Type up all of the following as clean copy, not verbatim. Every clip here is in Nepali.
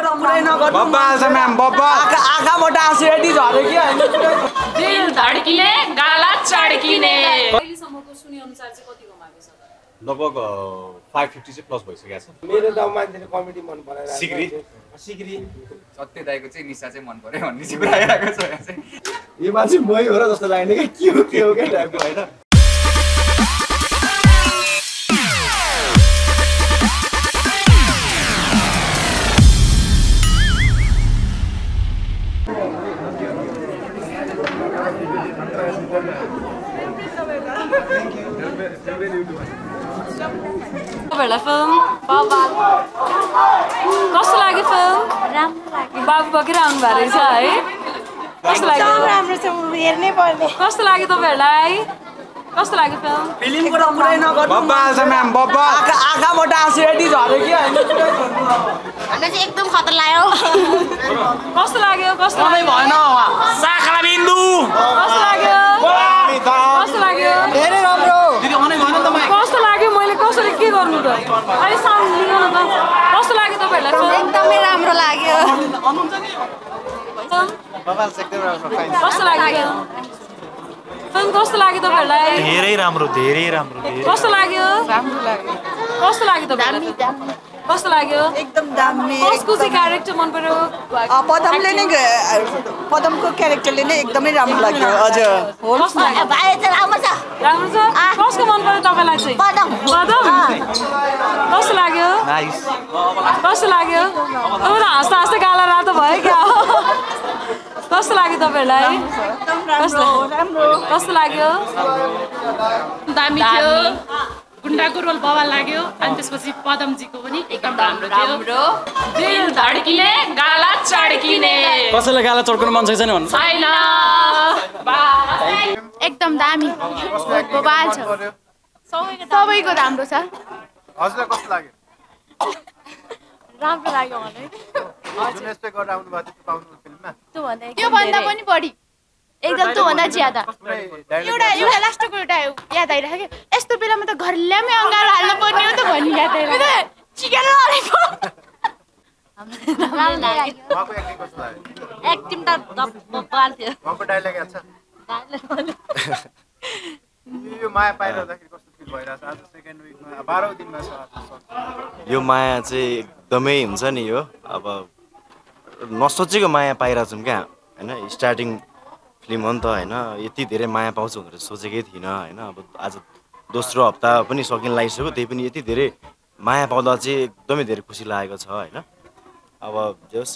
फिल्मको त पुरै नगर्नु बब्बाल छ म्याम बब्बाल आँखाबाट आँसु एडी झर्यो कि हैन दिल धड्किने गाला चड्किने अहिलेसम्मको सुने अनुसार चाहिँ कति कमाएको छ लगभग 550 चाहिँ प्लस भइसकेको छ मेरो त मान्छेले कमेडी मन परायो सिग्री सत्य दाइको चाहिँ निशा चाहिँ मन पर्यो भन्ने चाहिँ कुरा आइरहेको छ यहाँ चाहिँ यो मान्छे मै हो र जस्तो लाग्ने के हो के टाइपको हैन तपाईँहरूलाई फिल्म कस्तो लाग्यो फिल्म बाबु बगेर आउनु भएको रहेछ है कस्तो लाग्यो राम्रो छ मुभी हेर्नै पर्ने कस्तो लाग्यो तपाईँहरूलाई कस्तो लाग्यो फिल्मको त पुरै नगर्नु बब्बाल छ म्याम बब्बाल आँखाबाट आँसु एडी झर्यो कि हैन हामीलाई चाहिँ एकदम खतरा लाग्यो कस्तो लाग्यो कस्तो नै भएन साखरा बिन्दु कस्तो लाग्यो कस्तो लाग्यो धेरै राम्रो दिदी आउनै भएन त म कस्तो लाग्यो मैले कसरी के गर्नु त अहिले साउन्ड लिनु न त कस्तो लाग्यो तपाईँहरूलाई एकदमै राम्रो लाग्यो कस्तो लाग्यो फिल्म कस्तो लाग्यो तपाईँहरूलाई धेरै राम्रो कस्तो लाग्यो कस्तो लाग्यो तपाईँहरूलाई कस्तो लाग्यो एकदम दामी कसको चाहिँ क्यारेक्टर मन पर्यो पदमले नै पदमको क्यारेक्टरले नै एकदमै राम्रो लाग्यो हजुर कस्तो लाग्यो भाइ चाहिँ राम्रो छ राम्रो छ कसको मन पर्यो तपाईँलाई चाहिँ पदम कस्तो लाग्यो कस्तो लाग्यो तपाईँ हाँस्दा हाँस्दै गाला रातो भयो क्या कस्तो लाग्यो तपाईँहरूलाई कस्तो लाग्यो दामी थियो गुन्डाको रोल बवाल लाग्यो अनि त्यसपछि पदमजीको पनि एकदम राम्रो थियो दिल धड्किने गाला चड्किने कसैलाई गाला चड्काउनु मन छैन भन्नु छैन एकदम दामी बवाल छ सबैको राम्रो छ हजुरलाई कस्तो लाग्यो राम्रो लाग्यो मलाई जुन एक्सपेक्ट गरेर आउनु भएको थियो पाउनु फिल्ममा त्यो भन्दा पनि बढी एकदम त्योभन्दा ज्यादा एउटा लास्टको एउटा याद आइरहेको यस्तो बेलामा त घर ल्यामै अँगालो हाल्नु पर्ने हो त भन्ने याद आइरहेको चिकन उहाँको एक्टिङ कस्तो लाग्यो एक्टिङ त बब्बाल थियो उहाँको डायलग याद छ यो माया पाइरहँदाखेरि कस्तो फिल भइरहेछ आज सेकेन्ड विकमा 12औं दिनमा छ यो माया चाहिँ एकदमै हुन्छ नि यो अब नसोचेको माया पाइरहेछौँ क्या होइन स्टार्टिङ फिल्म हो नि त होइन यति धेरै माया पाउँछु भनेर सोचेकै थिइनँ होइन अब आज दोस्रो हप्ता पनि सकिन लागिसक्यो त्यही पनि यति धेरै माया पाउँदा चाहिँ एकदमै धेरै खुसी लागेको छ होइन अब जस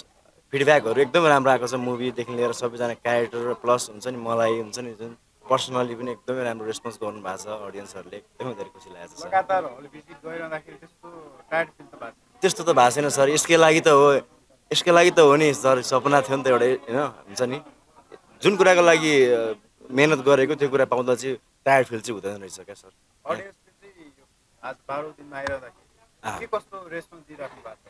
फिडब्याकहरू एकदमै राम्रो आएको छ मुभीदेखि लिएर सबैजना क्यारेक्टर प्लस हुन्छ नि मलाई हुन्छ नि जुन पर्सनली पनि एकदमै राम्रो रेस्पोन्स गर्नु भएको छ अडियन्सहरूले एकदमै धेरै खुसी लागेको छ लगातार हल भिजिट गरिरहँदाखेरि त्यस्तो टायर्ड फिल त भएको त्यस्तो त भएको छैन सर यसकै लागि त हो नि सर सपना थियो नि त एउटा होइन हुन्छ नि जुन कुराको लागि मेहनत गरेको त्यो कुरा पाउँदा चाहिँ टायर्ड फिल चाहिँ हुँदैन रहेछ क्या सर अडियन्सले चाहिँ आज 12औं दिनमा आइरहँदाखेरि के कस्तो रेस्पोन्स दिइराख्नु भएको छ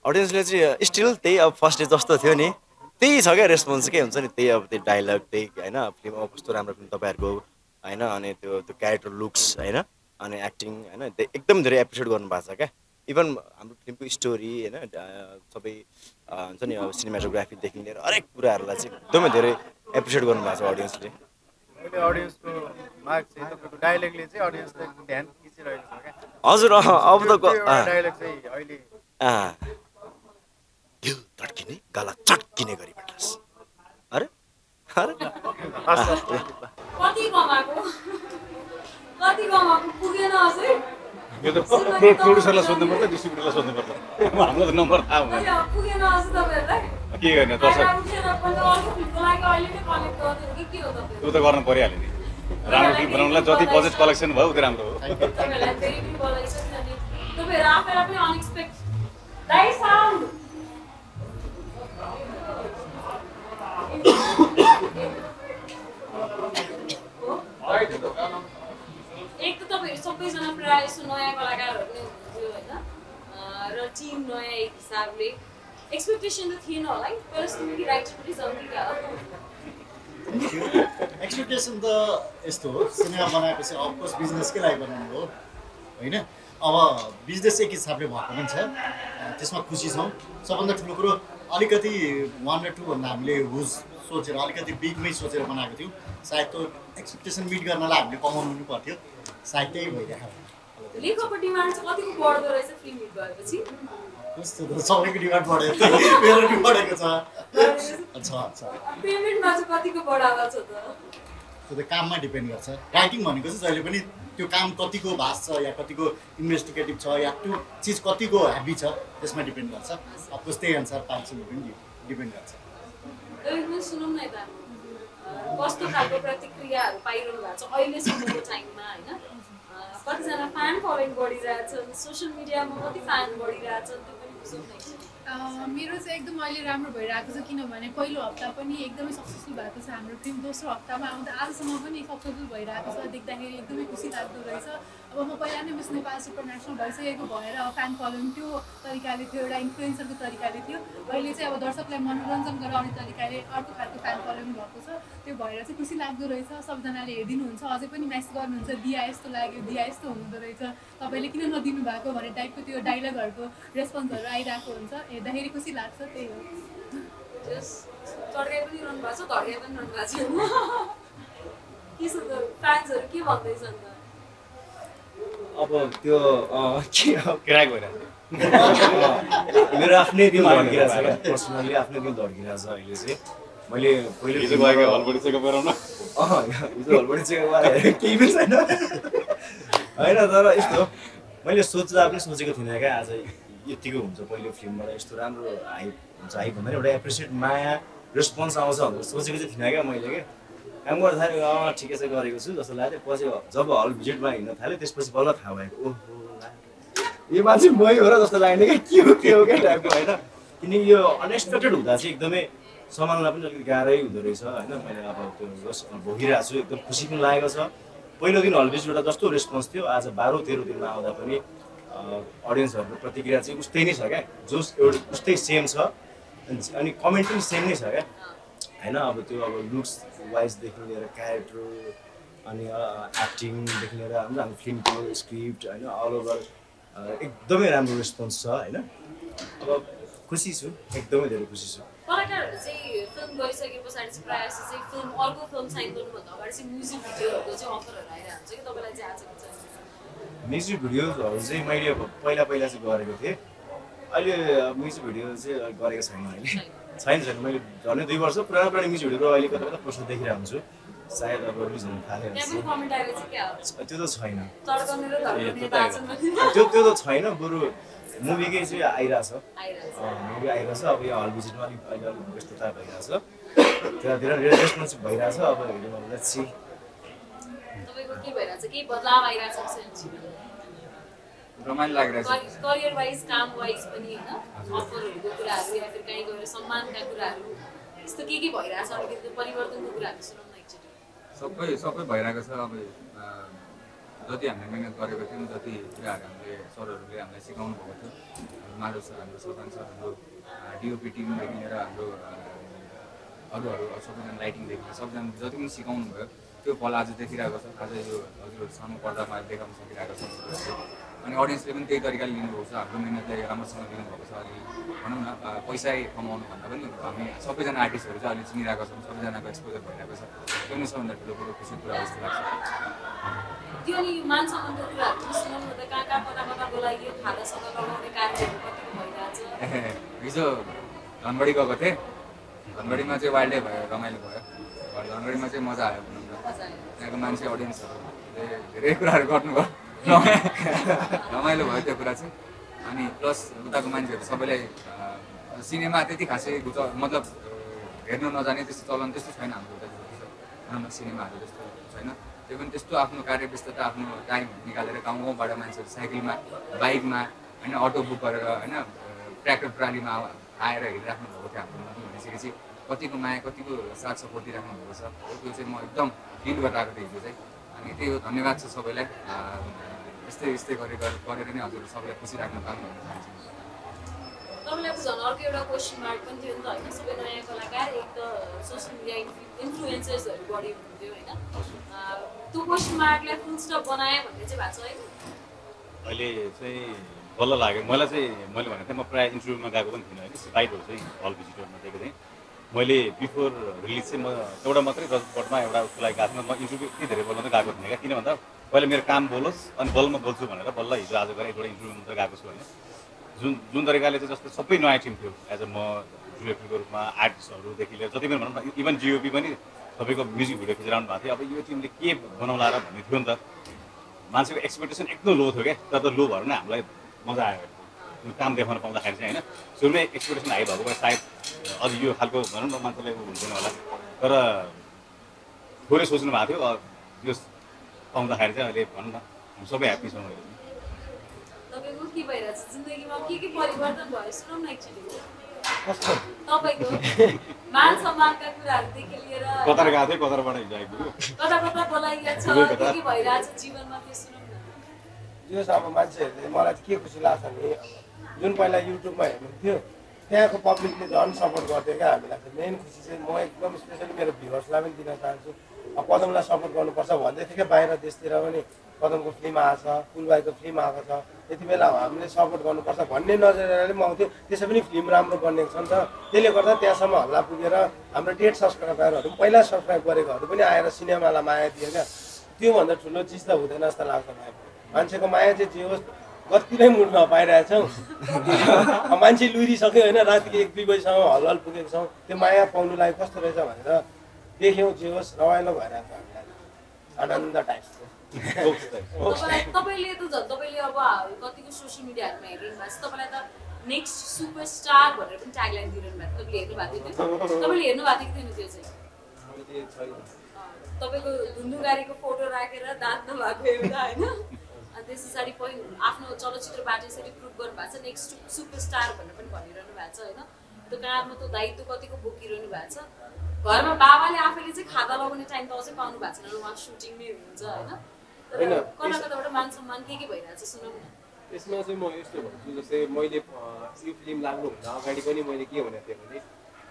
अडियन्सले चाहिँ स्टिल त्यही अब फर्स्ट डे जस्तो थियो नि त्यही छ क्या रेस्पोन्स के हुन्छ नि त्यही अब त्यो डायलग त्यही होइन फिल्म अब कस्तो राम्रो फिल्म तपाईँहरूको होइन अनि त्यो क्यारेक्टर लुक्स होइन अनि एक्टिङ होइन एकदम धेरै एप्रिसिएट गर्नुभएको छ क्या इभन हाम्रो फिल्मको स्टोरी होइन सबै हुन्छ नि अब सिनेमाटोग्राफीदेखि लिएर हरेक कुराहरूलाई चाहिँ एकदमै धेरै एप्रिसिएट गर्नुभएको छ अडियन्सले अहिले अडियन्सको मार्क चाहिँ तपाईँको डायलगले चाहिँ अडियन्सलाई ध्यान खिचिरहेको छ क्या हजुर अब त डायलग चाहिँ अहिले दिल धड्किने गाला चड्किने गरी भेट्लास् अरे कति कमाएको पुगेन अझै यो त प्रोड्युसरलाई सोध्नु पर्छ डिस्ट्रिब्युटरलाई सोध्नु पर्छ हाम्रो त नम्बर थाहा हुँदैन पुगेन अझै तपाईँहरूलाई के गर्ने दर्शक त्यो त गर्न परिहाल्यो नि राम्रो फिल्म बनाउनलाई जति बजेट कलेक्सन भयो उति राम्रो हो एक त तपाईहरु सबैजना प्राय जस्तो नयाँ कलाकारहरु नै हुनुहुन्थ्यो हैन र टिम नयाँ एक हिसाबले एक्सपेक्टेसन त थिएन होला है तर स्टोरी राइटर पनि जम्मिका एक्सपेक्टेसन त यस्तो हो सिनेमा बनाएपछि अफकोर्स बिजनेसकै लागि बनाउनु हो होइन अब बिजनेस एक हिसाबले भएको पनि छ त्यसमा खुसी छौँ। सबभन्दा ठुलो कुरो अलिकति 1 र 2 भन्दा हामीले हुज सोचेर अलिकति बिगमै सोचेर बनाएको थियौँ। सायद त्यो एक्सपेक्टेसन मिट गर्नलाई हामीले कमाउनु पनि पर्थ्यो, सायद त्यही भइरहेको। लेखकको डिमान्ड चाहिँ कतिको बढ्दो रहेछ फिल्म हिट भएपछि? कस्तो त सबैको डिमान्ड बढेको छ, मेरो पनि बढेको छ। पेमेन्टमा चाहिँ कतिको बढावा छ त? त्यो त काममा डिपेन्ड गर्छ। राइटिङ भनेको चाहिँ जहिले पनि त्यो काम कतिको भास्ट छ या कतिको इन्भेस्टिगेटिभ छ या त्यो चिज कतिको हेभी छ त्यसमा डिपेन्ड गर्छ। अफकोर्स त्यही अनुसार पार्टिसिपेट पनि डिपेन्ड गर्छ। सुनौँ न यता कस्तो खालको प्रतिक्रियाहरू पाइरहनु भएको छ अहिलेसम्मको टाइममा होइन? कतिजना फ्यान फलोइङ बढिरहेछन्, सोसियल मिडियामा कति फ्यान बढिरहेछन् त्यो पनि बुझ्नु। मेरो चाहिँ एकदम अहिले राम्रो भइरहेको छ किनभने पहिलो हप्ता पनि एकदमै सक्सेसफुल भएको छ हाम्रो फिल्म। दोस्रो हप्तामा आउँदा आजसम्म पनि सक्सेसफुल भइरहेको छ, देख्दाखेरि एकदमै खुसी लाग्दो रहेछ। अब म पहिला नै मिस नेपाल सुपर नेसनल भइसकेको भएर फ्यान फलोइङ त्यो तरिकाले थियो, एउटा इन्फ्लुएन्सरको तरिकाले थियो। अहिले चाहिँ अब दर्शकलाई मनोरञ्जन गराउने तरिकाले अर्को खालको फ्यान फलोइङ भएको छ, त्यो भएर चाहिँ खुसी लाग्दो रहेछ। सबजनाले हेरिदिनुहुन्छ, अझै पनि म्यासेज गर्नुहुन्छ दिया यस्तो लाग्यो, दिया यस्तो हुँदो रहेछ, तपाईँले किन नदिनु भएको भन्ने टाइपको त्यो डाइलगहरूको रेस्पोन्सहरू आइरहेको हुन्छ, हेर्दाखेरि खुसी लाग्छ। त्यही हो। चड्काइ पनि रहनु भएको छ, धड्काइ पनि रहनु भएको छ, के छ त फ्यान्सहरू के भन्दैछन् त? अब त्यो क्र्याक भइरहेको मेरो आफ्नै दिल धड्किरहेको छ क्या, पर्सनल्ली आफ्नै दिल धड्किरहेको छ अहिले चाहिँ। मैले पहिले हिजो गएको हलबडी चेकअप गराउन हिजो हलबडी चेकअप गरेर केही पनि छैन होइन। तर यस्तो मैले सोच्दा पनि सोचेको थिइनँ क्या आज यतिको हुन्छ पहिलो फिल्मबाट यस्तो राम्रो हाइप हुन्छ। हाइप भन्दा एउटा एप्रिसिएट माया रेस्पोन्स आउँछ भनेर सोचेको चाहिँ थिइनँ क्या मैले क्या। काम गर्दा थालेँ ठिकै चाहिँ गरेको छु जस्तो लाग्थ्यो। पछि जब हल भिजिटमा हिँड्न थाल्यो त्यसपछि बल्ल थाहा भएको ओहो यो मान्छे मै हो र जस्तो लाग्ने क्या के हो क्या टाइपको होइन। किनकि यो अनएक्सपेक्टेड हुँदा चाहिँ एकदमै सम्हाल्न पनि अलिकति गाह्रै हुँदो रहेछ होइन। मैले अब त्यो भोगिरहेको छु, एकदम खुसी पनि लागेको छ। पहिलो दिन हल भिजिटबाट जस्तो रेस्पोन्स थियो आज 12-13 दिनमा आउँदा पनि अडियन्सहरूको प्रतिक्रिया चाहिँ उस्तै नै छ क्या, जोस एउटा उस्तै सेम छ अनि कमेन्ट पनि सेम नै छ क्या होइन। अब त्यो अब लुक्स वाइजदेखि लिएर क्यारेक्टर अनि एक्टिङदेखि लिएर हाम्रो फिल्मको स्क्रिप्ट होइन अल ओभर एकदमै राम्रो रेस्पोन्स छ होइन। अब खुसी छु, एकदमै धेरै खुसी छु। कलाकारहरू चाहिँ फिल्म गरिसके पछाडि चाहिँ प्रायः जस्तो चाहिँ फिल्म अर्को फिल्म साइन गर्नुभन्दा अगाडि चाहिँ म्युजिक भिडियोहरूको चाहिँ अफरहरू आइरहेको हुन्छ कि तपाईँलाई चाहिँ आएको छ? म्युजिक भिडियोहरू चाहिँ मैले पहिला चाहिँ गरेको थिएँ, अहिले म्युजिक भिडियो चाहिँ गरेको छैन अहिले। छैन मैले झन् 2 वर्ष पुरानो म्युजिक भिडियोको अहिले कता कता पोस्टर देखिरहेको हुन्छु, सायद अब रिलिज हुन थालेर त्यो त छैन। त्यो त छैन, बरु मुभीकै चाहिँ आइरहेछ, मुभी आइरहेछ। अब यो हल भिजिटमा अलिक अहिले अलिक व्यस्तता भइरहेछ, त्यतातिर रेस्पोन्स भइरहेछ। अब लेट्स सी तपाईँको के भइरहेछ, केही बदलाव आइरहेछ रमाइलो लागिरहेछ करियर वाइज काम वाइज पनि होइन? अफरहरूको कुराहरू या फिर कहीँ गएर सम्मानका कुराहरू यस्तो के भइरहेछ अलिकति परिवर्तनको कुराहरू सुनाउन एकचोटि। सबै भइरहेको छ। अब जति हामीले मिहिनेत गरेको थियौँ, जति कुराहरू हामीले सरहरूले हामीलाई सिकाउनु भएको थियो, माधव सर, हाम्रो सदन सर, हाम्रो डिओपी टिमदेखि लिएर हाम्रो अरू सबैजना लाइटिङदेखि लिएर सबजना जति पनि सिकाउनु भयो त्यो फल आज देखिरहेको छ। आज यो हजुरहरू सामु पर्दामा देखाउन सकिरहेको छ अनि अडियन्सले पनि त्यही तरिकाले लिनुभएको छ। हाम्रो मिहिनेतलाई राम्रोसँग लिनुभएको छ। अलि भनौँ न पैसै कमाउनु भन्दा पनि हामी सबैजना आर्टिस्टहरू चाहिँ अलि चिनिरहेको छौँ, सबैजनाको एक्सपोजर भइरहेको छ। त्यो नै सबभन्दा ठुलो कुरो, खुसी कुरा जस्तो लाग्छ। त्यो अनि मान सम्मानको कुराहरू पनि सुनाउनु त कहाँ कता बोलाइयो, खानासँग लगाउने कार्यहरू कतिको भइरहेछ? हिजो धनगढी गएको थिएँ, धनगढीमा चाहिँ वाइल्ड डे भयो, रमाइलो भयो। धनगढीमा चाहिँ मजा आयो भनौँ न। त्यहाँको मान्छे अडियन्सहरूले धेरै कुराहरू गर्नुभयो, रमाइलो भयो त्यो कुरा चाहिँ। अनि प्लस उताको मान्छेहरू सबैलाई सिनेमा त्यति खासै मतलब हेर्न नजाने त्यस्तो चलन त्यस्तो छैन हाम्रो उता भनौँ न। सिनेमाहरू त्यस्तो छैन, त्यो पनि त्यस्तो आफ्नो कार्यव्यस्तता आफ्नो टाइम निकालेर गाउँबाट मान्छेहरू साइकलमा बाइकमा होइन अटो बुक गरेर होइन ट्र्याक्टर ट्रालीमा आएर हिँडिराख्नु भएको थियो। हाम्रो भनेपछि कतिको माया कतिको साथ सपोर्ट दिइराख्नु भएको छ, त्यो चाहिँ म एकदम फिल गरेर आएको थिएँ हिजो चाहिँ। अनि त्यही हो, धन्यवाद छ सबैलाई। यस्तै गरेर नै हजुर सबैलाई खुसी राख्न पाऊँ भन्न चाहन्छु। तपाईँलाई झन् अर्को एउटा क्वेसन मार्क पनि थियो नि त होइन? सबै नयाँ कलाकार एक त सोसियल मिडिया इन्फ्लुएन्सर्सहरू बढी हुनुहुन्थ्यो होइन? त्यो क्वेसन मार्कलाई फुल स्टप बनायो भन्ने चाहिँ भएको छ होइन? अहिले चाहिँ बल्ल लाग्यो मलाई चाहिँ मैले भनेको थिएँ म प्रायः इन्टरभ्यूमा गएको पनि थिइनँ होइन बाहिरहरू चाहिँ हल भिजिटरमा दिएको थिएँ मैले बिफोर रिलिज चाहिँ म एउटा मात्रै रजकोटमा एउटा उसको लागि गएको थिएँ म इन्टरभ्यू यति धेरै बोल्न चाहिँ गएको थिइनँ क्या किन भन्दा पहिला मेरो काम बोलोस् अनि बल्ल म बोल्छु भनेर बल्ल हिजो आज गएर एउटा इन्टरभ्यू मात्रै गएको छु होइन जुन तरिकाले चाहिँ जस्तै सबै नयाँ टिम थियो एज अ म डिरेक्टरको रूपमा आर्टिस्टहरूदेखि लिएर जति पनि भनौँ न इभन जिओपी पनि तपाईँको म्युजिक भिडियो खिचिरहनु भएको थियो अब यो टिमले के बनाउला र भन्ने थियो नि त मान्छेको एक्सपेक्टेसन एकदम लो थियो क्या तर त लो भएर नै हामीलाई मजा आयो काम देखाउन पाउँदाखेरि चाहिँ होइन सुरुमै एक्सपेक्टेसन हाई भएको भए सायद अझ यो खालको भनौँ न मान्छेलाई हुँदैन होला तर थोरै सोच्नु भएको थियो यो पाउँदाखेरि चाहिँ अहिले भनौँ न हामी सबै ह्याप्पी छौँ अहिले तपाईँको के भइरहेछ जिन्दगीमा के परिवर्तन भयो सुनौँ न एक्चुअली तपाईँको मान सम्मानका कुराहरूदेखि लिएर कता गएको थियो कताबाट हिजो आइपुग्यो कता बोलाइएको छ के भइरहेछ जीवनमा त्यो सुनौँ न जो अब मान्छेहरूले मलाई के खुसी लाग्छ नि जुन पहिला युट्युबमा हेर्नुहुन्थ्यो त्यहाँको पब्लिकले झन् सपोर्ट गर्थ्यो क्या हामीलाई चाहिँ मेन खुसी चाहिँ म एकदम स्पेसली मेरो भ्युवर्सलाई पनि दिन चाहन्छु पदमलाई सपोर्ट गर्नुपर्छ भन्दै थियो क्या बाहिर देशतिर पनि पदमको फिल्म आएको छ फुलबाईको फिल्म आएको छ यति बेला हामीले सपोर्ट गर्नुपर्छ भन्ने नजरले पनि आउँथ्यो त्यसै पनि फिल्म राम्रो बनेको छ नि त त्यसले गर्दा त्यहाँसम्म हल्ला पुगेर हाम्रो डेढ सब्सक्राइबरहरू पनि पहिला सब्सक्राइब गरेकोहरू पनि आएर सिनेमालाई माया दियो क्या त्योभन्दा ठुलो चिज त हुँदैन जस्तो लाग्छ मलाई मान्छेको माया चाहिँ जे होस् कति नै मुड नपाइरहेछौँ मान्छे लुरिसक्यो होइन रातिको 1-2 बजीसम्म हल पुगेको छौँ त्यो माया पाउनुलाई कस्तो रहेछ भनेर देख्यौँ जे होस् रमाइलो भइरहेको छ हामीलाई आनन्द टाइपको तपाईँले त झन् तपाईँले अब कतिको सोसियल मिडियाहरूमा हेरिरहनु भएको छ तपाईँलाई त नेक्स्ट सुपरस्टार भनेर पनि ट्यागलाइन दिइरहनु भएको तपाईँले हेर्नु भएको थियो तपाईँले हेर्नु भएको थियो कि थिएन त्यो चाहिँ तपाईँको धुन्धुगारीको फोटो राखेर दाँत नभएको एउटा होइन अनि त्यस पछाडि आफ्नो चलचित्रबाट यसरी प्रुभ गर्नुभएको छ नेक्स्ट सुपरस्टार भनेर पनि भनिरहनु भएको छ होइन त्यो काममा त दायित्व कतिको बोकिरहनु भएको छ घरमा बाबाले आफैले चाहिँ खाता लगाउने टाइम त अझै पाउनु भएको छैन उहाँ सुटिङमै हुनुहुन्छ होइन कता कताबाट मान सम्मान के भइरहेछ सुनौँ न यसमा चाहिँ म यस्तो भन्छु जस्तै मैले यो फिल्म लाग्नुभन्दा अगाडि पनि मैले के भनेको थिएँ भने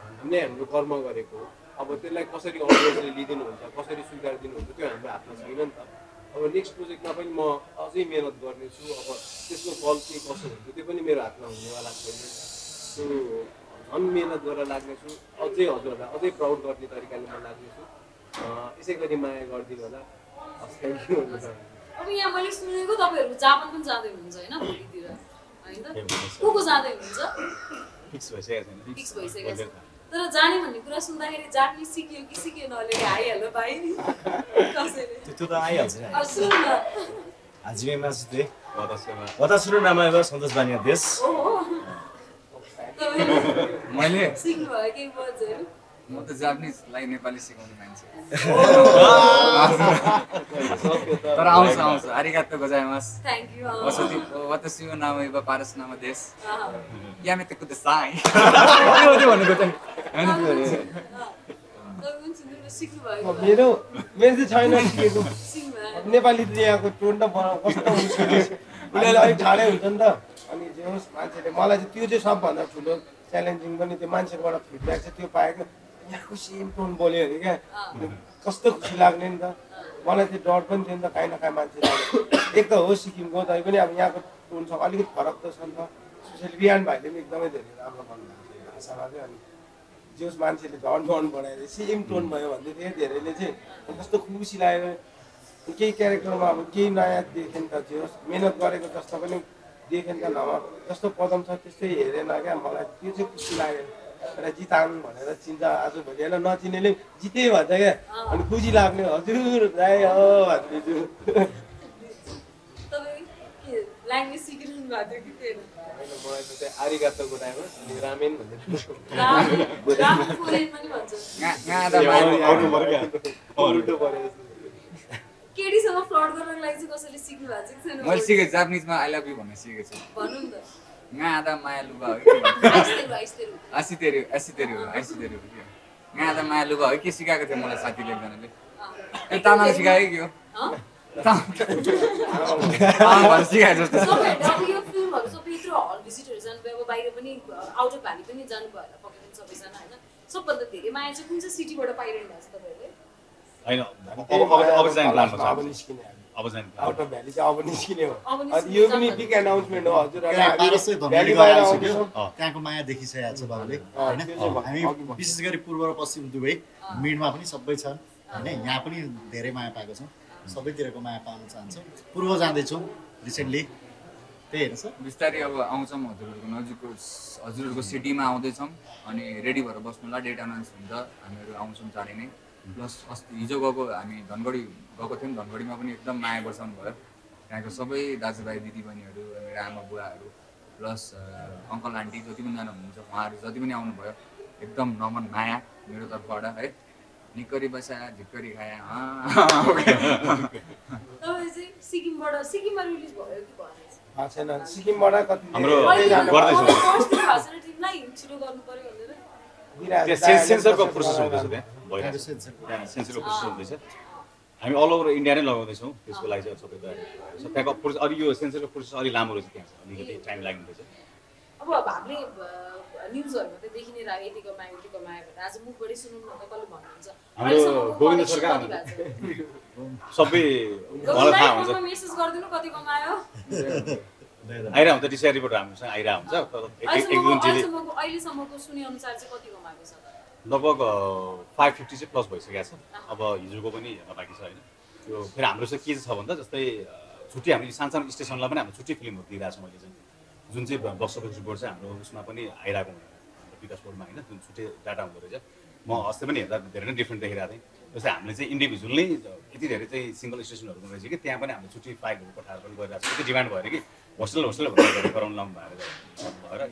हामीले हाम्रो कर्म गरेको अब त्यसलाई कसरी अडियन्सले लिइदिनुहुन्छ कसरी स्वीकार दिनुहुन्छ त्यो हाम्रो हातमा छैन नि त अब नेक्स्ट प्रोजेक्टमा पनि म अझै मेहनत गर्नेछु अब त्यसको फल के कसो हुन्छ त्यो पनि मेरो हातमा हुनेवाला छैन त्यो झन् मेहनत गरेर लाग्नेछु अझै हजुरहरूलाई अझै प्राउड गर्ने तरिकाले म लाग्नेछु यसै गरी माया गरिदिनु होला अब यहाँ मैले सुनेको तपाईँहरू जापान पनि जाँदै हुनुहुन्छ होइन भोलितिर होइन को जाँदै हुनुहुन्छ फिक्स भइसकेको छैन फिक्स भइसकेको छ तर जाने भन्ने कुरा सुन्दाखेरि जापानिज सिक्यो कि सिकेन अलिअलि आइहाल्यो भाइ कसैले त्यो त आइहाल्छ नि सुन न हाजिमे मासुते वतासुरु नामक सन्तोष बानिया देश मैले सिक्नु भयो केही वर्डहरू म त जापानिजलाई नेपाली सिकाउने मान्छे तर आउँछ आरिगातो गोजाइमास थ्याङ्क यू वतासी व नाम इवा पारस नाम देश यामेते कुदसाई त्यो भनेको चाहिँ हैन मेरो चाहिँ छैन सिकेको नेपाली यहाँको टोन त कस्तो हुन्छ उसले अलिक ठाडै हुन्छ नि त अनि जे होस् मान्छेले मलाई चाहिँ त्यो चाहिँ सबभन्दा ठुलो च्यालेन्जिङ पनि त्यो मान्छेबाट फिडब्याक चाहिँ त्यो पाएको यहाँको सेम टोन बोल्यो अरे क्या कस्तो खुसी लाग्ने नि त मलाई त्यो डर पनि थियो नि त काहीँ न काहीँ मान्छेले एक त हो सिक्किमको तै पनि अब यहाँको टोनसँग अलिकति फरक त छ नि त स्पेसली बिहान भाइले पनि एकदमै धेरै राम्रो गर्नुभएको थियो भाषामा चाहिँ अनि जे होस् मान्छेले झन् बनाएर सेम टोन भयो भन्दै थियो धेरैले चाहिँ कस्तो खुसी लाग्यो केही क्यारेक्टरमा अब केही नयाँ देखेँ नि त जे होस् मिहिनेत गरेको जस्तो पनि देखेँ नि त नभए जस्तो पदम छ त्यस्तै हेरेन क्या मलाई त्यो चाहिँ खुसी लाग्यो र जिताङ भनेर चिन्छ आजभोलि होइन नचिनेले जिते भन्छ क्या अनि खुसी लाग्ने हजुर राई हो भन्दैछु ल्याङ्ग्वेज सिकिरहनु भएको थियो कि थिएन मलाई चाहिँ आरिगातो गोजाइमास रामेन भन्ने केटीसँग फ्लर्ट गर्नको लागि चाहिँ कसैले सिक्नु भएको छ छैन मैले सिकेँ जापानिजमा आई लभ यु भन्ने सिकेको छु भन्नु नि त गादा माया लुगा हो आसितेरी गादा माया लुगा हो के सिकाएको थियो मलाई साथीले एकजनाले ए तामाङ सिकायो कि हो सिकायो जस्तो यो फिल्महरू सबै यत्रो हल भिजिटहरू जानुभयो अब बाहिर पनि आउट अफ भ्याली पनि जानुभयो होला पक्कै पनि सबैजना होइन सबभन्दा धेरै माया चाहिँ कुन चाहिँ सिटीबाट पाइरहनु भएको छ तपाईँहरूले हैन अब चाहिँ प्लानमा छ अब जाने आउट अफ भ्याली चाहिँ अब निस्किने हो अब अनि यो पनि बिग एनाउन्समेन्ट हो हजुरहरूलाई पारसै भ्याली धनगढी बाहिर गएर आउँदैछौँ आइसक्यो त्यहाँको माया देखिसकेको छ बाबुले होइन हामी विशेष गरी पूर्व र पश्चिम दुवै मिडमा पनि सबै छन् होइन यहाँ पनि धेरै माया पाएको छौँ सबैतिरको माया पाउन चाहन्छौँ पूर्व जाँदैछौँ रिसेन्टली त्यही हेर्छ बिस्तारै अब आउँछौँ हजुरहरूको नजिकको हजुरहरूको सिटीमा आउँदैछौँ अनि रेडी भएर बस्नुलाई डेट अनाउन्स हुन्छ हामीहरू आउँछौँ चाँडै नै प्लस अस्ति हिजो गएको हामी धनगढी गएको थियौँ धनगढीमा पनि एकदम माया बर्साउनु भयो त्यहाँको सबै दाजुभाइ दिदीबहिनीहरू मेरो आमा बुवाहरू प्लस अङ्कल आन्टी जति पनि जानु हुनुहुन्छ उहाँहरू जति पनि आउनुभयो एकदम नमन माया मेरो तर्फबाट है निकरी बसा झिक्करी खाया सिक्किमबाट सिक्किममा रिलिज भयो कि भएन छैन सिक्किमबाट कति हाम्रो गर्दैछौँ छिटो गर्नु पर्यो भनेर सेन्सरको प्रोसेस हुँदैछ त्यहाँ भइरहेको छ त्यहाँ सेन्सरको प्रोसेस हुँदैछ हामी अल ओभर इन्डिया नै लगाउँदैछौँ त्यसको लागि चाहिँ सबै तयारी त्यहाँको प्रोसेस अलि यो सेन्सरको प्रोसेस अलिक लामो रहेछ त्यहाँ अलिकति टाइम लाग्नुहुँदैछ अब हामीले न्युजहरूमा त देखि नै रह्यो यतिको माया भनेर आज मुखबाटै सुनौँ न त कसले भन्नुहुन्छ हाम्रो गोविन्द सरकार सबै मलाई थाहा हुन्छ मेसेज गरिदिनु कति कमायो आइरहेको हुन्छ डिसिआर रिपोर्ट हामीसँग आइरहेको हुन्छ तर अहिलेसम्मको सुने अनुसार चाहिँ कति कमाएको छ लगभग 550 चाहिँ प्लस भइसकेको छ अब हिजोको पनि हेर्न बाँकी छ होइन यो फेरि हाम्रो चाहिँ के छ भन्दा जस्तै छुट्टी हामीले सानो स्टेसनलाई पनि हाम्रो छुट्टी फिल्महरू दिइरहेको छ मैले चाहिँ जुन चाहिँ बक्स अफिस रिपोर्ट चाहिँ हाम्रो उसमा पनि आइरहेको हुन्छ विकास बोर्डमा होइन जुन छुट्टै डाटा हुँदो रहेछ म अस्ति पनि हेर्दा धेरै नै डिफ्रेन्ट देखिरहेको थिएँ जस्तै हामीले चाहिँ इन्डिभिजुअल नै यति धेरै चाहिँ सिङ्गल स्टेसनहरू रहेछ कि त्यहाँ पनि हामीले छुट्टी फाइलहरू पठाएर पनि गरिरहेको छ त्यो डिमान्ड भएर कि होस्टेल गराउनु लाउनु भएर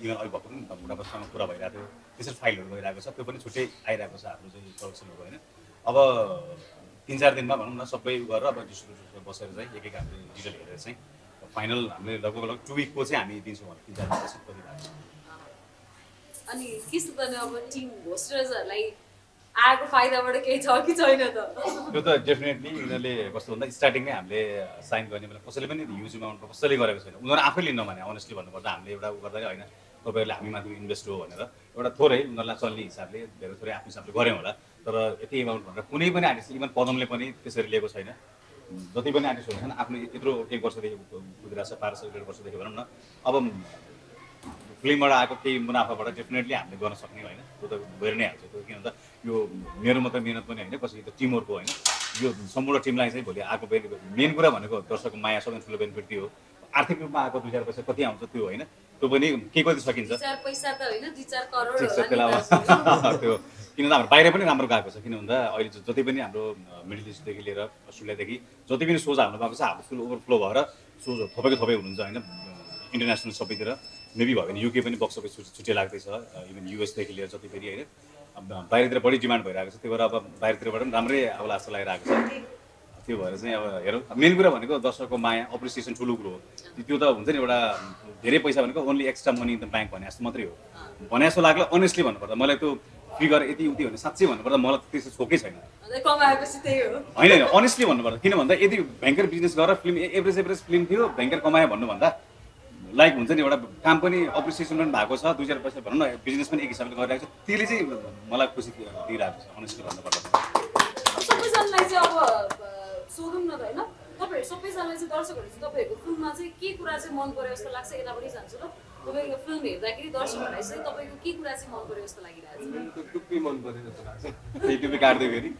इभन अहिले भएको पनि बुढापासँग कुरा भइरहेको थियो त्यसरी फाइलहरू गइरहेको छ त्यो पनि छुट्टै आइरहेको छ हाम्रो चाहिँ प्रडक्सनहरू होइन अब 3-4 दिनमा भनौँ न सबै गरेर अब डिस्ट्रिब्युटर बसेर चाहिँ एक हामीले डिटेल हेरेर चाहिँ फाइनल हामीले लगभग 2 विकको चाहिँ हामी दिन्छौँ भने 3-4 दिन चाहिँ कति लाग्छ अनि कस्तो त अब टिम होस्टर्सहरूलाई आएको फाइदाबाट केही छ कि छैन त त्यो त डेफिनेटली उनीहरूले कस्तो भन्दा स्टार्टिङमै हामीले साइन गर्ने बेला कसैले पनि ह्युज एमाउन्टको कसैले गरेको छैन उनीहरू आफै लिन भने अनेस्टली भन्नुपर्दा हामीले एउटा गर्दाखेरि होइन तपाईँहरूले हामी माथि इन्भेस्ट हो भनेर एउटा थोरै उनीहरूलाई चल्ने हिसाबले धेरै थोरै आफ्नो हिसाबले गऱ्यौँ होला तर यति एमाउन्ट भनेर कुनै पनि आर्टिस्ट इभन पदमले पनि त्यसरी लिएको छैन जति पनि आर्टिस्टहरू छन् आफ्नो यत्रो 1 वर्षदेखि कुदिरहेको छ 1.5 वर्षदेखि भनौँ न अब फिल्मबाट आएको केही मुनाफाबाट डेफिनेटली हामीले गर्न सक्ने होइन त्यो त गएर नै हाल्छ त्यो किन भन्दा यो मेरो मात्रै मिहिनेत पनि होइन कसै त टिमवर्क होइन यो सम्पूर्ण टिमलाई चाहिँ भोलि आएको मेन कुरा भनेको दर्शकको माया सबैभन्दा ठुलो बेनिफिट त्यो हो आर्थिक रूपमा आएको 2-4 पैसा कति आउँछ त्यो होइन त्यो पनि के कति सकिन्छ 4 पैसा त होइन 2-4 करोड त्यो किन हाम्रो बाहिर पनि राम्रो गएको छ किन भन्दा अहिले जति पनि हाम्रो मिडल इस्टदेखि लिएर अस्ट्रेलियादेखि जति पनि सोज हाल्नु भएको छ हाम्रो फुल ओभरफ्लो भएर सोज थपै हुनुहुन्छ होइन इन्टरनेसनल सबैतिर मेबी भयो भने युके पनि बक्स अफिस छुट्टी लाग्दैछ इभन युएसदेखि लिएर जति फेरि होइन बाहिरतिर बढी डिमान्ड भइरहेको छ त्यही भएर अब बाहिरतिरबाट पनि राम्रै अब आशा लागिरहेको छ त्यो भएर चाहिँ अब हेरौँ मेन कुरा भनेको दर्शकको माया एप्रिसिएसन ठुलो कुरो हो त्यो त हुन्छ नि एउटा धेरै पैसा भनेको only extra money in the bank भने जस्तो मात्रै हो भने जस्तो लाग्ला अनेस्टली भन्नुपर्दा मलाई त्यो फिगर यति उति भने साँच्चै भन्नुपर्दा मलाई त्यस्तो छोकै छैन होइन अनेस्टली भन्नुपर्दा किन भन्दा यदि भयङ्कर बिजनेस गरेर फिल्म एभरेज फिल्म थियो भयङ्कर कमायो भन्नुभन्दा लाइक हुन्छ नि एउटा काम पनि एप्रिसिएसन पनि भएको छ 2-4 पैसा भनौँ न बिजनेस पनि एक हिसाबले गरिरहेको छ त्यसले चाहिँ मलाई खुसी दिइरहेको छ अनेस्टली भन्नुपर्दा सबैजनालाई चाहिँ अब सोधौँ न त होइन तपाईँहरू सबैजनालाई चाहिँ दर्शकहरू चाहिँ तपाईँहरूको फिल्ममा चाहिँ के कुरा चाहिँ मन पर्यो जस्तो लाग्छ यतापट्टि जान्छु ल तपाईँको फिल्म हेर्दाखेरि दर्शकहरूलाई चाहिँ तपाईँको के कुरा चाहिँ मन पर्यो जस्तो लागिरहेको छ टुप्पी मन पर्यो जस्तो लाग्छ त्यही टुप्पी काट्दै फेरि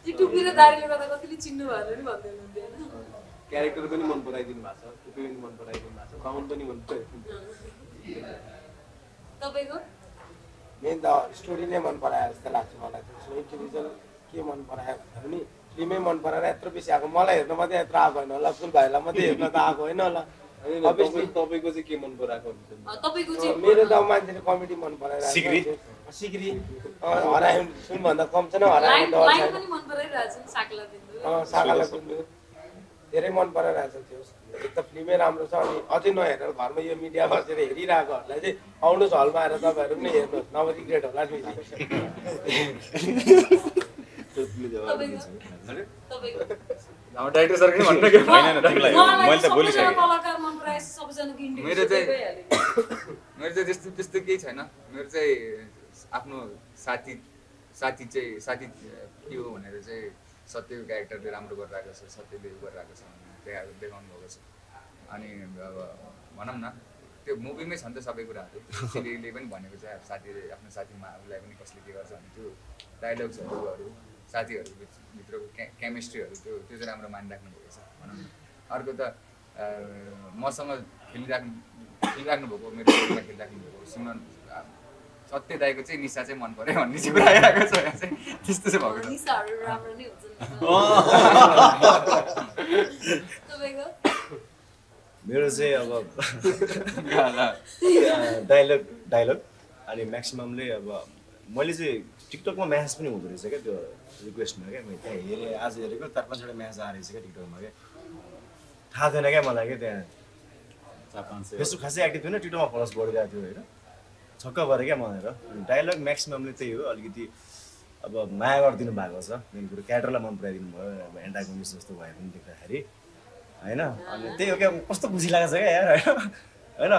त्यो टुप्पी र दारीले गर्दा कतिले चिन्नु भएर पनि भन्दै हुनुहुन्थ्यो होइन क्यारेक्टर पनि मन पराइदिनु भएको छ टुप्पी पनि मन पराइदिनु भएको छ साउन्ड पनि मन पराइदिनु तपाईँको मेन त स्टोरी नै मन परायो जस्तो लाग्छ मलाई त्यसमा इन्डिभिजुअल के मन परायो भने फिल्मै मन पराएर यत्रो बेसी आएको मलाई हेर्न मात्रै यत्रो आएको होइन होला फुल भाइलाई मात्रै हेर्न त आएको होइन होला तपाईँको चाहिँ के मन पराएको मेरो त मान्छेले कमेडी मन पराइरहेको सिक्री हरायो सुनभन्दा कम छैन हरायो सागाला सुन्नु धेरै मन पराइरहेको छ त्यो एक त फिल्मै राम्रो छ अनि अझै नहेरेर घरमा यो मिडिया बसेर हेरिरहेकोहरूलाई चाहिँ आउनुहोस् हलमा आएर तपाईँहरू पनि हेर्नुहोस् नभए रिग्रेट होला नि डाइरेक्टर सरकै भन्नु के मैले त बोलिसकेँ मेरो चाहिँ त्यस्तो केही छैन मेरो चाहिँ आफ्नो साथी के हो भनेर चाहिँ सत्यको क्यारेक्टरले राम्रो गरिरहेको छ, सत्यले गरिरहेको छ भनेर देखाउनु भएको छ। अनि अब भनौँ न त्यो मुभीमै छ नि त सबै कुराहरू। सिरियलले पनि भनेको छ अब साथीले आफ्नो साथीमालाई पनि कसले के गर्छ भने त्यो डायलग्सहरू साथीहरू भित्रको केमिस्ट्रीहरू त्यो चाहिँ राम्रो मानिराख्नु भएको छ भनौँ न। अर्को त मसँग खेलिराख्नु भएको मेरो रोलमा खेलिराख्नु भएको सिमरन सत्य दाइको चाहिँ निशा चाहिँ मन पर्यो भन्ने चाहिँ कुरा आइरहेको छ यहाँ चाहिँ त्यस्तो चाहिँ भएको छ। निशाहरू राम्रो नै हुन्छ तपाईँको मेरो चाहिँ अब डायलग अनि म्याक्सिममले अब मैले चाहिँ टिकटकमा म्यासेज पनि हुँदो रहेछ क्या त्यो रिक्वेस्टमा क्या मैले त्यहाँ हेरेँ आज हेरेको 4-5वटा म्यासेज आएर रहेछ क्या टिकटकमा क्या थाहा थिएन क्या मलाई क्या त्यहाँ 4-5 फेसबुक खासै एक्टिभ थिएन टिकटकमा फलोवर्स बढिरहेको थियो होइन छक्क पऱ्यो क्या मलाई र डायलग म्याक्सिममले त्यही हो अलिकति अब माया गरिदिनु भएको छ मेन कुरो क्यारेक्टरलाई मन पराइदिनु भयो अब एन्टागोनिस्ट जस्तो भए पनि देख्दाखेरि होइन अनि त्यही हो क्या कस्तो खुसी लागेको छ क्या यार होइन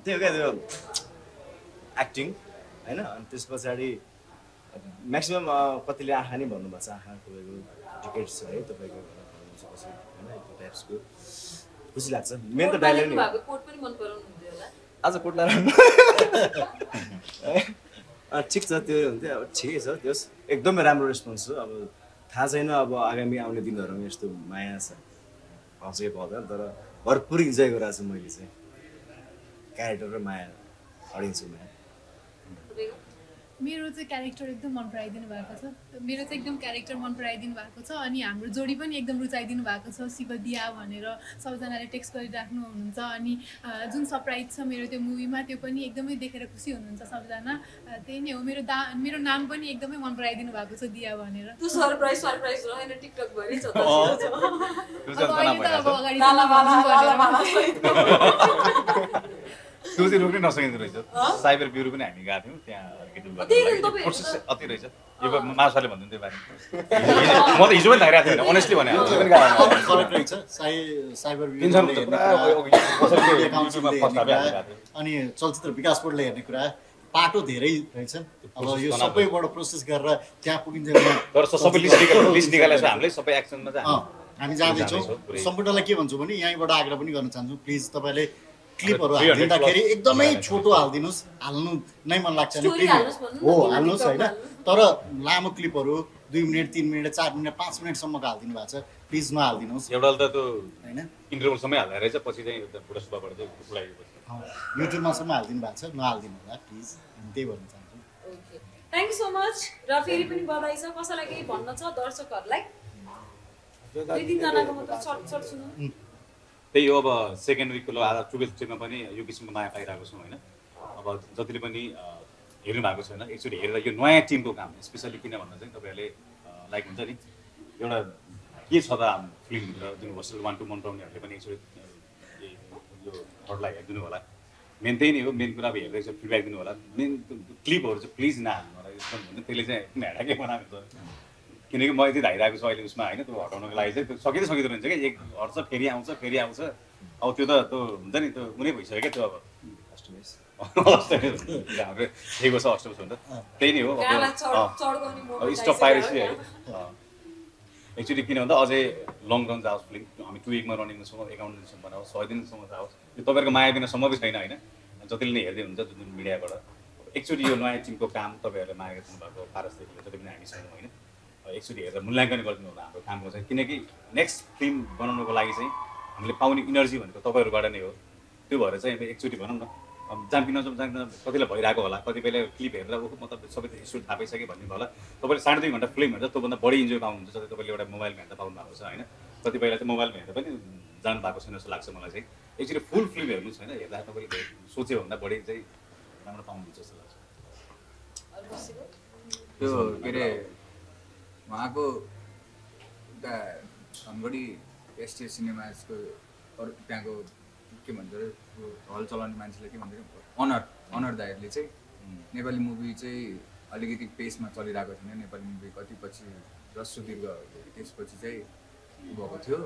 त्यही हो क्या त्यो एक्टिङ होइन अनि त्यस पछाडि म्याक्सिमम् कतिले आँखा नै भन्नुभएको छ आँखा तपाईँको टिकट्स है तपाईँको होइन त्यो टाइप्सको खुसी लाग्छ मेन त डायलग नै आज कोट ठिक छ त्यो हुन्थ्यो अब ठिकै छ त्यो एकदमै राम्रो रेस्पोन्स हो अब थाहा छैन अब आगामी आउने दिनहरूमा यस्तो माया छ पाउँछ कि पाउँदैन तर भरपुर इन्जोय गरिरहेको छु मैले चाहिँ क्यारेक्टर र माया अडियन्सको माया मेरो चाहिँ क्यारेक्टर एकदम मन पराइदिनु भएको छ मेरो चाहिँ एकदम क्यारेक्टर मन पराइदिनु भएको छ अनि हाम्रो जोडी पनि एकदम रुचाइदिनु भएको छ शिव दिया भनेर सबैजनाले टेक्स्ट गरिराख्नु हुनुहुन्छ अनि जुन सरप्राइज छ मेरो त्यो मुभीमा त्यो पनि एकदमै देखेर खुसी हुनुहुन्छ सबैजना त्यही नै हो मेरो नाम पनि एकदमै मन पराइदिनु भएको छ दिया भनेर त्यो सरप्राइज रहेन टिकटक भरि छ त्यो चाहिँ रोक्नै नसकिँदो रहेछ साइबर ब्युरो पनि हामी गएको थियौँ त्यहाँ प्रोसेस अति रहेछ यो मासुवाले भन्नु त्यो बारे म त हिजो पनि थाइरहेको थिएन अनेस्टली भने अनि चलचित्र विकास बोर्डले हेर्ने कुरा पाटो धेरै रहेछ अब यो सबैबाट प्रोसेस गरेर त्यहाँ पुगिन्छ तर सबै लिस्ट निकालेर हामीले सबै एक्सनमा चाहिँ हामी जाँदैछौँ सम्पूर्णलाई के भन्छौँ भने यहीँबाट आग्रह पनि गर्न चाहन्छौँ प्लिज तपाईँले क्लिपहरू हालिदिँदाखेरि एकदमै छोटो हालिदिनुहोस् हाल्नु नै मन लाग्छ भने हो हाल्नुहोस् होइन तर लामो क्लिपहरू 2 मिनट 3 मिनट 4 मिनट 5 मिनटसम्मको हालिदिनु भएको छ प्लिज नहालिदिनुहोस् एउटा त त्यो होइन इन्टरभल समय हाल्दा रहेछ पछि चाहिँ बुढा सुब्बाबाट चाहिँ फुलाएको युट्युबमा सम्म हालिदिनु भएको छ नहालिदिनु होला प्लिज हामी त्यही भन्न चाहन्छौँ थ्याङ्क यू सो मच र फेरि पनि बधाई छ कसैलाई केही भन्न छ दर्शकहरूलाई 2-3 जनाको मात्र सर्ट सुनौँ त्यही हो अब सेकेन्ड विकको आधा 12th ट्रिपमा पनि यो किसिमको माया पाइरहेको छौँ होइन अब जतिले पनि हेर्नु भएको छैन एकचोटि हेरेर यो नयाँ टिमको काम स्पेसली किन भन्दा चाहिँ तपाईँहरूले लाइक हुन्छ नि एउटा के छ त फिल्मभित्र जुन होस्टेल 1-2 मन पराउनेहरूले पनि एकचोटि यो थर्डलाई हेरिदिनु होला मेन त्यही नै हो मेन कुरा अब हेर्दै एकचोटि फिडब्याक दिनु होला मेन क्लिपहरू चाहिँ प्लिज नहाल्नु होला एकदम हुन्छ त्यसले चाहिँ एकदम हेडाकै बनाएको छ किनकि म यति धाइरहेको छु अहिले उसमा होइन त्यो हटाउनको लागि चाहिँ त्यो सकिँदो रहन्छ क्या एक हट्छ फेरि आउँछ अब त्यो त त्यो हुन्छ नि त्यो कुनै भइसक्यो क्या त्यो अब हाम्रो ठिक छ अष्टमिस हो नि त त्यही नै हो अब स्टप पाइरहेपछि है एक्चुअली किन भन्दा अझै लङ रन जाओस् फिल्म हामी 2 विकमा रनिङमा छौँ 51 दिनसम्म बनाओस् 100 दिनसम्म जाओस् यो तपाईँहरूको माया बिना सम्भवै छैन होइन जतिले नै हेर्दै हुन्छ जुन मिडियाबाट एकचोटि यो नयाँ टिमको काम तपाईँहरूले माया गर्नु भएको पारसदेखि जति पनि हामी छौँ होइन एकचोटि हेरेर मूल्याङ्कन गरिदिनु होला हाम्रो कामको चाहिँ किनकि नेक्स्ट फिल्म बनाउनुको लागि चाहिँ हामीले पाउने इनर्जी भनेको तपाईँहरूबाट नै हो त्यो भएर चाहिँ एकचोटि भनौँ न जाम्पी नजाउँ कतिलाई भइरहेको होला कतिपयले क्लिप हेरेर मतलब सबै स्टोरी थाहा पाइसक्यो भन्ने होला तपाईँले 2.5 घन्टा फिल्म हेर्दा त्योभन्दा बढी इन्जोय पाउनुहुन्छ जस्तै तपाईँले एउटा मोबाइलमा हेर्दा पाउनु भएको छ होइन कतिपयलाई चाहिँ मोबाइलमा हेर्दा पनि जानु भएको छैन जस्तो लाग्छ मलाई चाहिँ एक्चुअली फुल फिल्म हेर्नु छैन हेर्दा तपाईँले सोच्यो भन्दा बढी चाहिँ राम्रो पाउनुहुन्छ जस्तो लाग्छ त्यो के अरे उहाँको उता धनगढी एसटिएस सिनेमाजको अरू त्यहाँको के भन्छ हल चलाउने मान्छेले के भन्छ अनर दाइहरूले चाहिँ नेपाली मुभी चाहिँ अलिकति पेसमा चलिरहेको थिएन नेपाली मुभी कति पछि रस्व दीर्घ त्यसपछि चाहिँ भएको थियो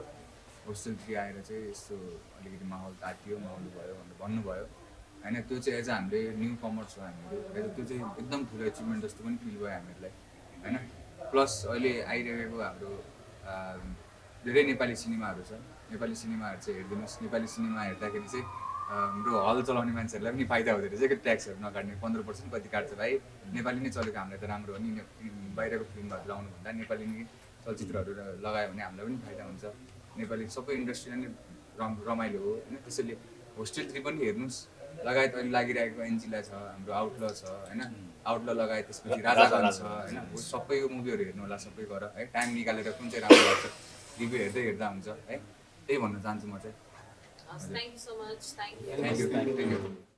होस्टेल 3 आएर चाहिँ यस्तो अलिकति माहौल तातियो माहौल भयो भनेर भन्नुभयो होइन त्यो चाहिँ एज हामीले न्यू कमर्स हो हामीहरू त्यो चाहिँ एकदम ठुलो एचिभमेन्ट जस्तो पनि फिल भयो हामीहरूलाई होइन प्लस अहिले आइरहेको हाम्रो धेरै नेपाली सिनेमाहरू छ नेपाली सिनेमाहरू चाहिँ हेरिदिनुहोस् नेपाली सिनेमा हेर्दाखेरि चाहिँ हाम्रो हल चलाउने मान्छेहरूलाई पनि फाइदा हुँदो रहेछ कि ट्याक्सहरू नकाट्ने 15% कति काट्छ भाइ नेपाली नै चलेको हामीलाई त राम्रो हो नि बाहिरको फिल्महरू लाउनुभन्दा नेपाली नै चलचित्रहरू लगायो भने हामीलाई पनि फाइदा हुन्छ नेपाली सबै इन्डस्ट्रीलाई नै रमाइलो हो होइन त्यसैले होस्टेल 3 पनि हेर्नुहोस् लगायत अहिले लागिरहेको एन्जिला छ हाम्रो आउटल छ होइन आउटल लगायत त्यसपछि राजागञ्ज छ होइन सबैको मुभीहरू हेर्नु होला सबै गर है टाइम निकालेर कुन चाहिँ राम्रो लाग्छ रिभ्यू हेर्दा हुन्छ है त्यही भन्न चाहन्छु म चाहिँ Thank you so much. Thank you.